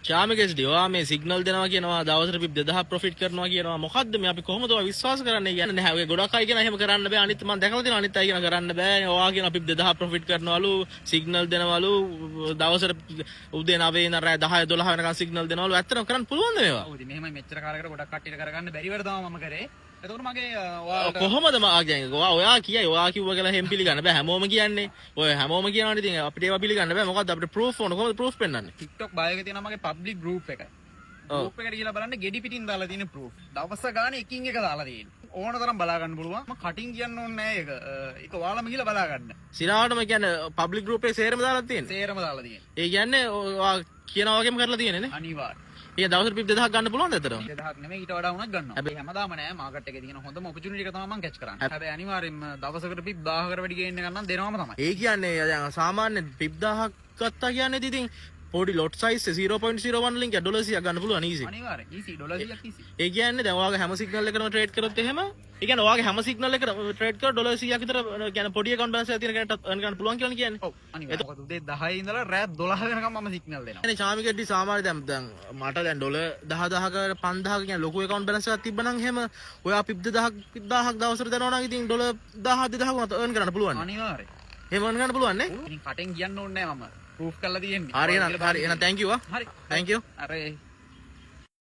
ශාමිකස්ඩි ඔයා මේ සිග්නල් දෙනවා කියනවා දවසට පිප් 2000 ප්‍රොෆිට් කරනවා කියනවා මොකද්ද මේ අපි කොහොමද ඔයා විශ්වාස කරන්නේ කියන්නේ නැහැ ඔය ගොඩක් අය කියන එහෙම කරන්න බෑ අනිත් මම දැකලා තියෙනවා අනිත් අය කියන කරන්න බෑ ඔයා කියන පිප් 2000 ප්‍රොෆිට් කරනවලු සිග්නල් දෙනවලු දවසට උදේ 9 ඉඳන් රෑ 10 12 වෙනකන් සිග්නල් දෙනවලු ඇත්තටම කරන්න පුළුවන්ද මේවා ඔව් ඉතින් මෙහෙමයි මෙච්චර කාලයකට ගොඩක් කට්ටියට කරගන්න බැරිවට තමයි මම කරේ එතකොට මගේ කොහොමද ඔයා කියයි ඔයා කිව්වා කියලා හැම පිළිගන්න බෑ හැමෝම කියන්නේ ඔය හැමෝම කියනවානේ ඉතින් අපිට ඒවා පිළිගන්න බෑ මොකද්ද අපිට ප්‍රූෆ් ඕන කොහොමද ප්‍රූෆ් පෙන්නන්නේ TikTok bio එකේ තියෙනවා මගේ public group එක group එකට ගිහලා බලන්න ගෙඩි පිටින් දාලා තියෙන proof දවස් ගානේ එකින් එක දාලා තියෙන්නේ ඕන තරම් බලා ගන්න පුළුවන් මම කටින් කියන්න ඕනේ නෑ ඒක ඔයාලම ගිහලා බලා ගන්න සිනාවටම කියන්නේ public group එකේ සේරම දාලා තියෙන්නේ සේරම දාලා තියෙන්නේ ඒ කියන්නේ ඔයා කියනා වගේම කරලා තියෙන්නේ නේ අනිවාර්යයෙන් ඒ දවසට පිප් 2000ක් ගන්න පුළුවන්ද ඇත්තටම 2000ක් නෙමෙයි ඊට වඩා උනත් ගන්නවා හැබැයි හැමදාම නෑ මාකට් එකේ තියෙන හොඳම ඔපචුනිටි එක තමයි මම කැච් කරන්නේ හැබැයි අනිවාර්යෙන්ම දවසකට පිප් 1000කට වැඩි ගේන්න ගන්න දෙනවම තමයි ඒ කියන්නේ දැන් සාමාන්‍ය පිප් 1000ක් ගත්තා කියන්නේ ඉතින් පොඩි ලොට් සයිස් 0.01 වලින් $100 100ක් ගන්න පුළුවන් ඊසි අනිවාර්යෙන් ඊසි $100 100ක් ඊසි ඒ කියන්නේ දැන් ඔයාගේ හැම සිග්නල් එකකම ට්‍රේඩ් කරොත් එහෙම ඒ කියන්නේ ඔයාගේ හැම සිග්නල් එකකම ට්‍රේඩ් කරලා $100 100ක් විතර කියන්නේ පොඩි account balance එකක් තියෙන කෙනෙක්ට earn ගන්න පුළුවන් කියලා කියන්නේ ඔව් අනිවාර්යෙන් මොකද උදේ 10 ඉඳලා රෑ 12 වෙනකම් මම සිග්නල් දෙනවා يعني ශාමිකෙඩි සාමාන්‍ය දැන් මට දැන් $10000ක 5000ක කියන්නේ ලොකු account balance එකක් තිබ්බනම් එහෙම ඔයා පිප් 1000ක් දවසට දෙනවා නම් ඉතින් $1000 2000ක් වුණත් earn කරන්න පුළුවන් අනිවාර්යෙන් එහෙම earn කරන්න පුළුවන් නේ ඉතින් කටෙන් කියන්න ඕනේ නෑ මම ප්‍රූෆ් කරලා තියෙන්නේ හරි එහෙනම් thank you හරි thank you අර